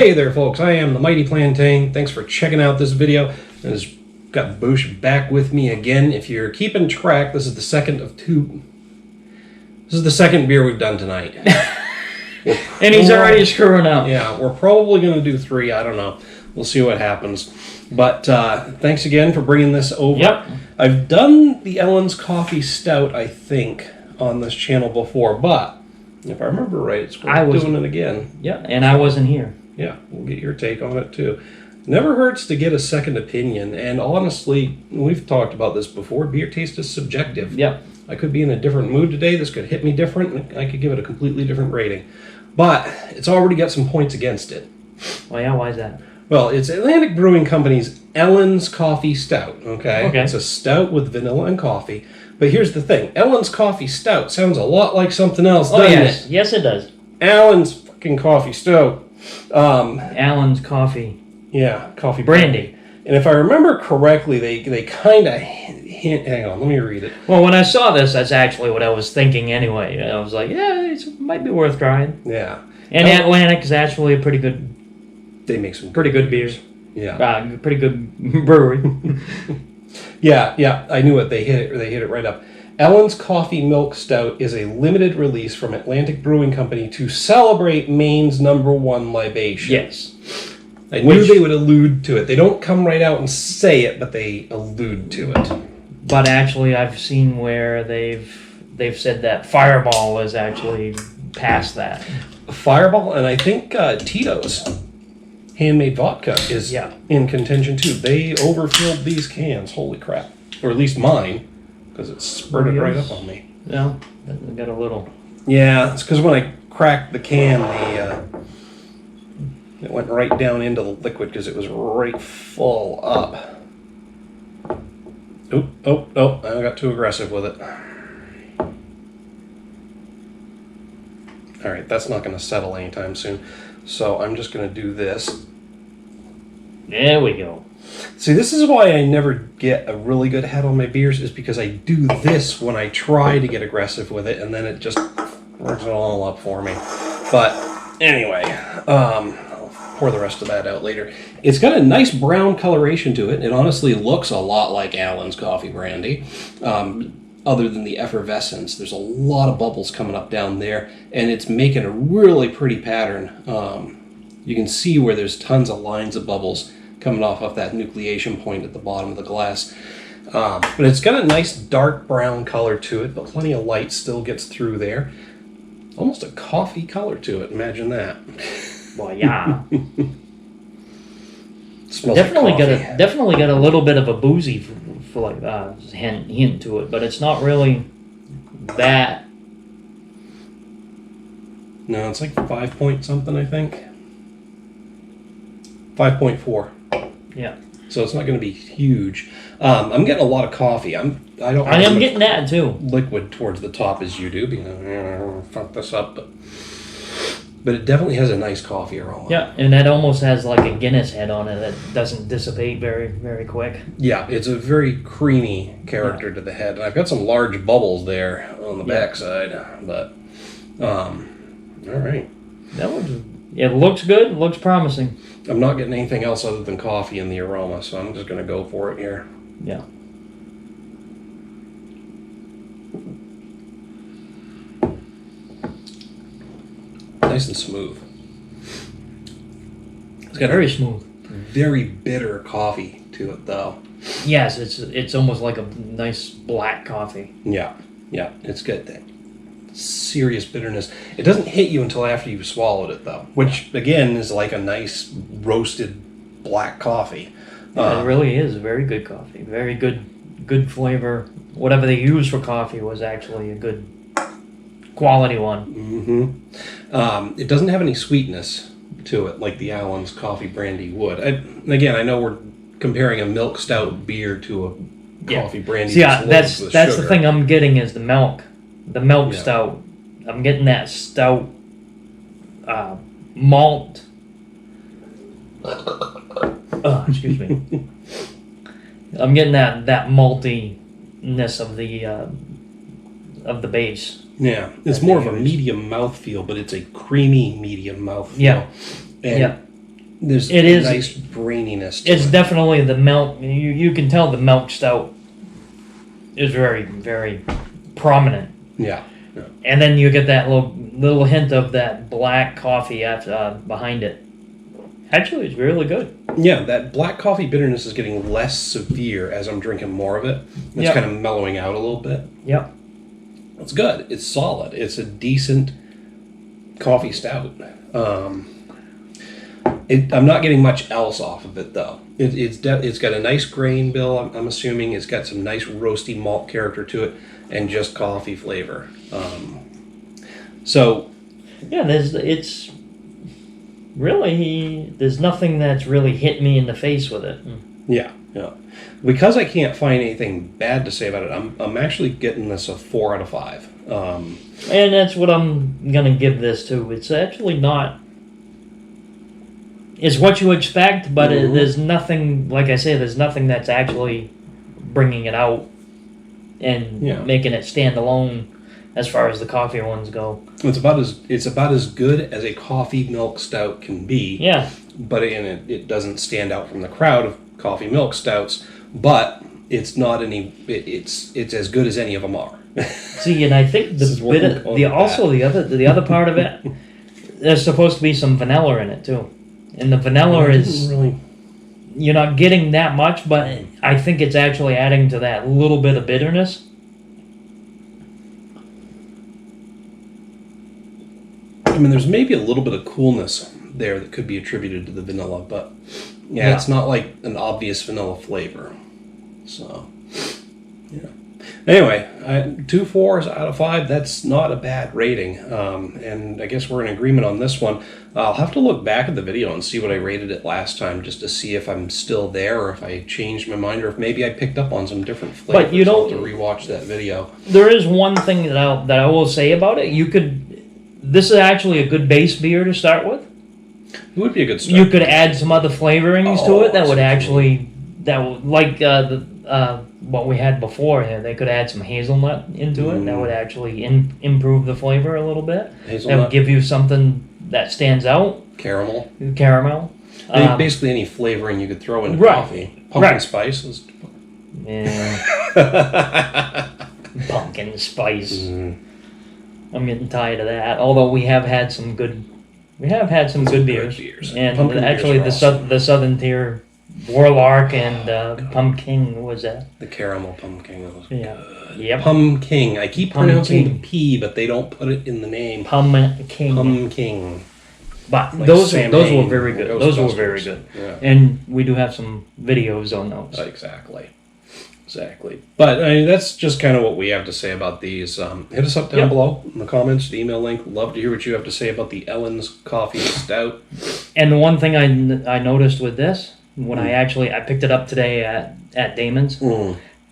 Hey there, folks. I am the Mighty Plantain. Thanks for checking out this video. I've got Bouch back with me again. If you're keeping track, this is the second of two. This is the second beer we've done tonight. And he's already screwing up. Yeah, we're probably going to do three. I don't know. We'll see what happens. But thanks again for bringing this over. Yep. I've done the Ellen's Coffee Stout, I think, on this channel before, but if I remember right, it's worth doing it again. Yeah, and I wasn't here. Yeah, we'll get your take on it too. Never hurts to get a second opinion, and honestly, we've talked about this before, beer taste is subjective. Yep. I could be in a different mood today, this could hit me different, and I could give it a completely different rating. But it's already got some points against it. Well, yeah, why is that? Well, it's Atlantic Brewing Company's Ellen's Coffee Stout, okay? Okay. It's a stout with vanilla and coffee. But here's the thing, Ellen's Coffee Stout sounds a lot like something else, doesn't yes. it? Yes, it does. Allen's fucking Coffee Stout. Allen's Coffee. Yeah, coffee brandy. And if I remember correctly, they kind of hint. Hang on, let me read it. Well, when I saw this, that's actually what I was thinking anyway. I was like, yeah, it might be worth trying. Yeah. And Atlantic is actually a pretty good. They make some pretty good beers. Yeah. Pretty good brewery. Yeah. I knew it. They hit it right up. Ellen's Coffee Milk Stout is a limited release from Atlantic Brewing Company to celebrate Maine's #1 libation. Yes. I knew they would allude to it. They don't come right out and say it, but they allude to it. But actually, I've seen where they've said that Fireball is actually past that. Fireball, and I think Tito's handmade vodka is in contention too. They overfilled these cans. Holy crap. Or at least mine, because it spurted right up on me. Yeah, it got a little... Yeah, it's because when I cracked the can, it went right down into the liquid because it was right full up. Oh, I got too aggressive with it. Alright, that's not going to settle anytime soon. So I'm just going to do this. There we go. See, this is why I never get a really good head on my beers, is because I do this when I try to get aggressive with it, and then it just works it all up for me. But anyway, I'll pour the rest of that out later. It's got a nice brown coloration to it. It honestly looks a lot like Allen's Coffee Brandy, other than the effervescence. There's a lot of bubbles coming up down there, and it's making a really pretty pattern. You can see where there's tons of lines of bubbles coming off that nucleation point at the bottom of the glass. But it's got a nice dark brown color to it, but plenty of light still gets through there. Almost a coffee color to it, imagine that. Well, yeah. Smells definitely like definitely got a little bit of a boozy for like hint to it, but it's not really that. No, it's like 5 point something, I think. 5.4. Yeah. So it's not going to be huge. I'm getting a lot of coffee. I am getting that too. Liquid towards the top as you do, because fuck this up, but it definitely has a nice coffee aroma. Yeah, and that almost has like a Guinness head on it that doesn't dissipate very, very quick. Yeah, it's a very creamy character to the head. And I've got some large bubbles there on the backside, but all right. It looks good. It looks promising. I'm not getting anything else other than coffee in the aroma, so I'm just going to go for it here. Yeah. Nice and smooth. It's got very smooth. Very bitter coffee to it, though. Yes, it's almost like a nice black coffee. Yeah, it's got that serious bitterness. It doesn't hit you until after you've swallowed it, though, which again is like a nice roasted black coffee. Yeah, it really is very good coffee. Very good flavor. Whatever they use for coffee was actually a good quality one. Mm-hmm. It doesn't have any sweetness to it like the Allen's Coffee Brandy would. Again, I know we're comparing a milk stout beer to a coffee brandy. So yeah, that's the thing I'm getting is the milk stout. I'm getting that stout malt. Excuse me. I'm getting that maltiness of the base. Yeah, it's more of a medium mouthfeel, but it's a creamy medium mouthfeel. Yeah. And There's It a is- nice braininess to It's it. definitely the milk. You can tell the milk stout is very, very prominent. Yeah. And then you get that little hint of that black coffee after, behind it. Actually, it's really good. Yeah, that black coffee bitterness is getting less severe as I'm drinking more of it. It's Yep. kind of mellowing out a little bit. Yep. It's good. It's solid. It's a decent coffee stout. I'm not getting much else off of it though. It's got a nice grain bill. I'm assuming it's got some nice roasty malt character to it, and just coffee flavor. So Yeah, there's nothing that's really hit me in the face with it. yeah. Because I can't find anything bad to say about it, I'm actually getting this a 4 out of 5. And that's what I'm gonna give this to. It's actually not. It's what you expect, but there's nothing. Like I say, there's nothing that's actually bringing it out and making it stand alone as far as the coffee ones go. It's about as good as a coffee milk stout can be. Yeah. But it doesn't stand out from the crowd of coffee milk stouts. But it's not any. It's as good as any of them are. See, and I think the other part of it, there's supposed to be some vanilla in it too, and the vanilla is really. You're not getting that much, but I think it's actually adding to that little bit of bitterness. I mean, there's maybe a little bit of coolness there that could be attributed to the vanilla, but yeah. It's not like an obvious vanilla flavor. So, yeah. Anyway, 2 4s out of 5. That's not a bad rating, and I guess we're in agreement on this one. I'll have to look back at the video and see what I rated it last time, just to see if I'm still there, or if I changed my mind, or if maybe I picked up on some different flavors. But you I'll don't have to rewatch that video. There is one thing that I will say about it. This is actually a good base beer to start with. It would be a good start. You could add some other flavorings to it that would absolutely. what we had before here. They could add some hazelnut into it. That would actually improve the flavor a little bit. That Hazelnut, would give you something that stands out. caramel. Caramel. Basically any flavoring you could throw into Right. coffee. Pumpkin spice. Yeah. Pumpkin spice. I'm getting tired of that. Although we have had some good beers. And Pumpkin actually, beers are the Southern Tier Warlock and Pumpkin was that. The caramel pumpkin. That was Yeah. good. Yep. Pumpkin. I keep pronouncing the P, but they don't put it in the name. Pumpkin. Pumpkin. But Like those were champagne, very good. Ghostbusters. Those were very good. Yeah. And we do have some videos on those. Exactly. But I mean, that's just kind of what we have to say about these. Hit us up down below in the comments, the email link. Love to hear what you have to say about the Ellen's Coffee Stout. And the one thing I noticed with this, when I picked it up today at Damon's,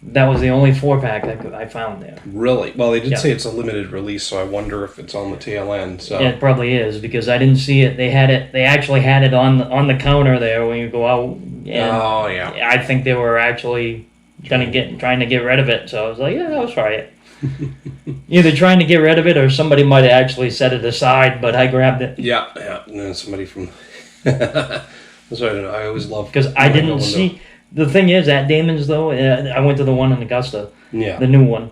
that was the only 4-pack I found there. Really? Well, they did say it's a limited release, so I wonder if it's on the tail end. So It probably is, because I didn't see it. They actually had it on the counter there when you go out. And oh yeah. I think they were actually trying to get rid of it. So I was like, yeah, I'll try it. Either trying to get rid of it, or somebody might have actually set it aside, but I grabbed it. Yeah. And then somebody from. So I don't know. I always love, because I didn't see. The thing is, at Damon's though, I went to the one in Augusta, Yeah. the new one.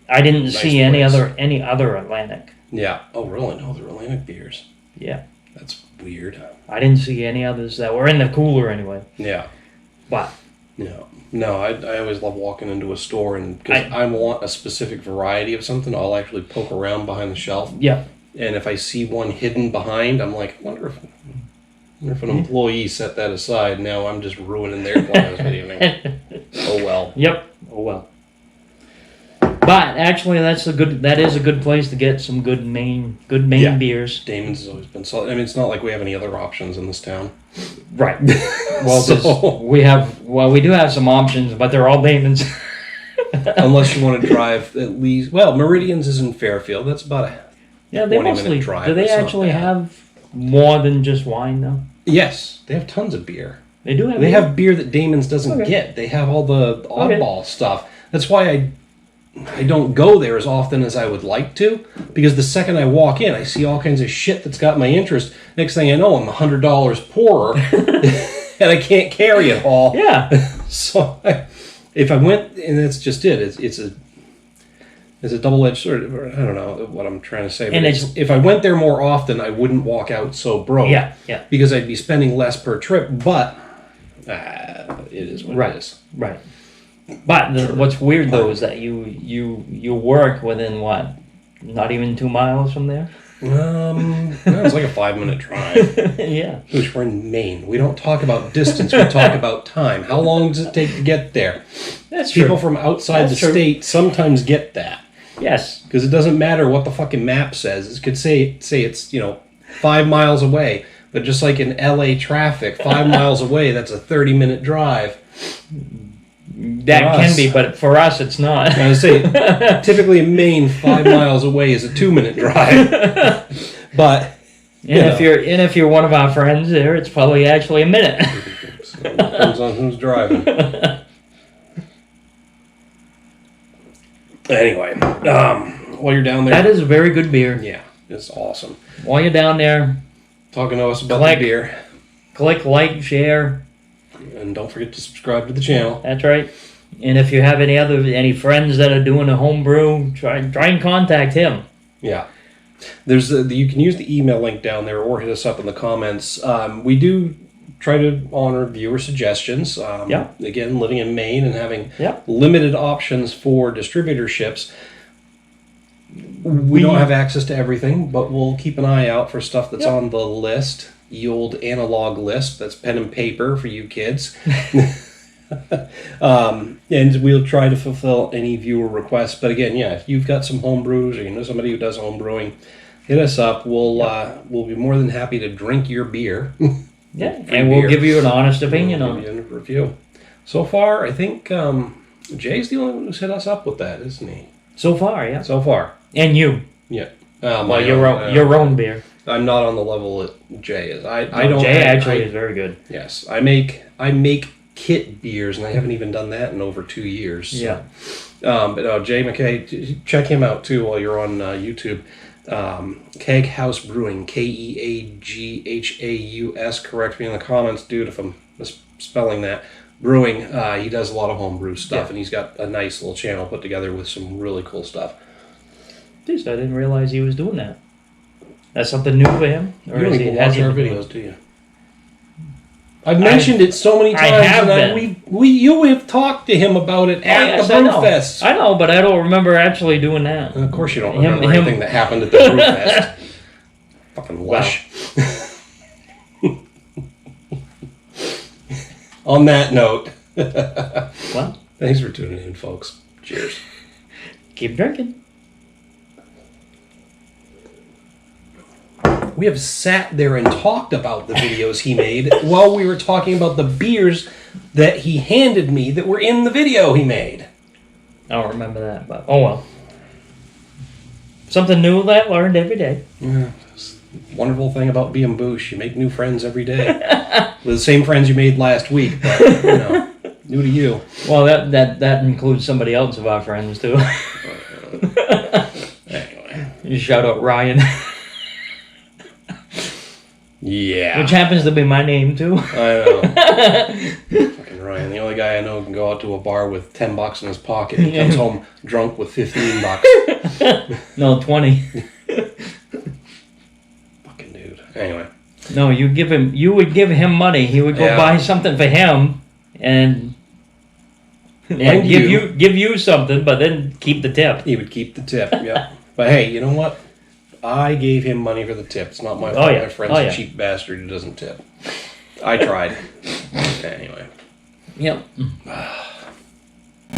I didn't Nice see place. any other Atlantic. Yeah. Oh really? No, they're Atlantic beers. Yeah, That's weird. I didn't see any others that were in the cooler anyway. Yeah. But No, I always love walking into a store, and because I want a specific variety of something, I'll actually poke around behind the shelf. yeah, And if I see one hidden behind, I'm like, I wonder if an employee set that aside. Now I'm just ruining their plans for the evening. Oh well. yep. Oh well. But actually, that is a good place to get some good main beers. Damon's has always been solid. I mean, it's not like we have any other options in this town. Right. Well, So- we do have some options, but they're all Damon's. Unless you want to drive at least. Well, Meridian's is in Fairfield. That's about a Yeah, they 20-minute mostly drive. do. They That's not actually bad. have more than just wine, though. Yes, they have tons of beer. They do have. They beer? have beer that Damon's doesn't Okay. get. They have all the oddball stuff. That's why I don't go there as often as I would like to, because the second I walk in, I see all kinds of shit that's got my interest. Next thing I know, I'm $100 poorer, and I can't carry it all. Yeah. So if I went, and that's just it. It's a double-edged sword. I don't know what I'm trying to say. But if I went there more often, I wouldn't walk out so broke. Yeah. Because I'd be spending less per trip. But it is what it is. Right. But what's weird though is that you work within what? Not even 2 miles from there? It's like a 5-minute drive. Yeah. Which we're in Maine. We don't talk about distance, we talk about time. How long does it take to get there? That's true. People from outside the state sometimes get that. Yes. Because it doesn't matter what the fucking map says. It could say it's 5 miles away, but just like in LA traffic, 5 miles away, that's a 30-minute drive. That can be, but for us, it's not. I was say, typically in Maine, 5 miles away is a 2-minute drive. But if you're one of our friends there, it's probably actually a minute. So it depends on who's driving. Anyway, while you're down there, that is a very good beer. Yeah, it's awesome. While you're down there, talking to us about the beer, click like, share. And don't forget to subscribe to the channel. That's right. And if you have any friends that are doing a home brew, try and contact him. Yeah. There's you can use the email link down there or hit us up in the comments. We do try to honor viewer suggestions. Again, living in Maine and having limited options for distributorships. We don't have access to everything, but we'll keep an eye out for stuff that's on the list. The old analog list, that's pen and paper for you kids. And we'll try to fulfill any viewer requests. But again, if you've got some home brews or you know somebody who does home brewing, hit us up. We'll be more than happy to drink your beer. And we'll give you an honest opinion on it. A review. So far, I think Jay's the only one who's hit us up with that, isn't he? So far, yeah. So far. And you. Yeah. Your own beer. I'm not on the level that Jay is. Jay actually is very good. Yes, I make kit beers, and I haven't even done that in over 2 years. So. Yeah. But Jay McKay, check him out too while you're on YouTube. Keg House Brewing, KEAGHAUS. Correct me in the comments, dude, if I'm misspelling that. Brewing. He does a lot of homebrew stuff, and he's got a nice little channel put together with some really cool stuff. Jeez, I didn't realize he was doing that. That's something new for him? Or you don't even watch our videos, do you? I've mentioned it so many times. You have talked to him about it at the Brewfest. I know, but I don't remember actually doing that. Of course you don't remember anything that happened at the Brewfest. Fucking lush. On that note, well, thanks for tuning in, folks. Cheers. Keep drinking. We have sat there and talked about the videos he made while we were talking about the beers that he handed me that were in the video he made. I don't remember that, but oh well. Something new that learned every day. Yeah, wonderful thing about being Bouch, you make new friends every day. With the same friends you made last week, but new to you. Well, that includes somebody else of our friends too. Anyway, you shout out Ryan. Yeah. Which happens to be my name, too. I know. Fucking Ryan. The only guy I know can go out to a bar with $10 in his pocket and comes home drunk with $15. No, 20. Fucking dude. Anyway. No, you would give him money. He would go buy something for him and give you something, but then keep the tip. He would keep the tip, yeah. But hey, you know what? I gave him money for the tip. It's not my fault. My friend's a cheap bastard who doesn't tip. I tried. Anyway. Yep.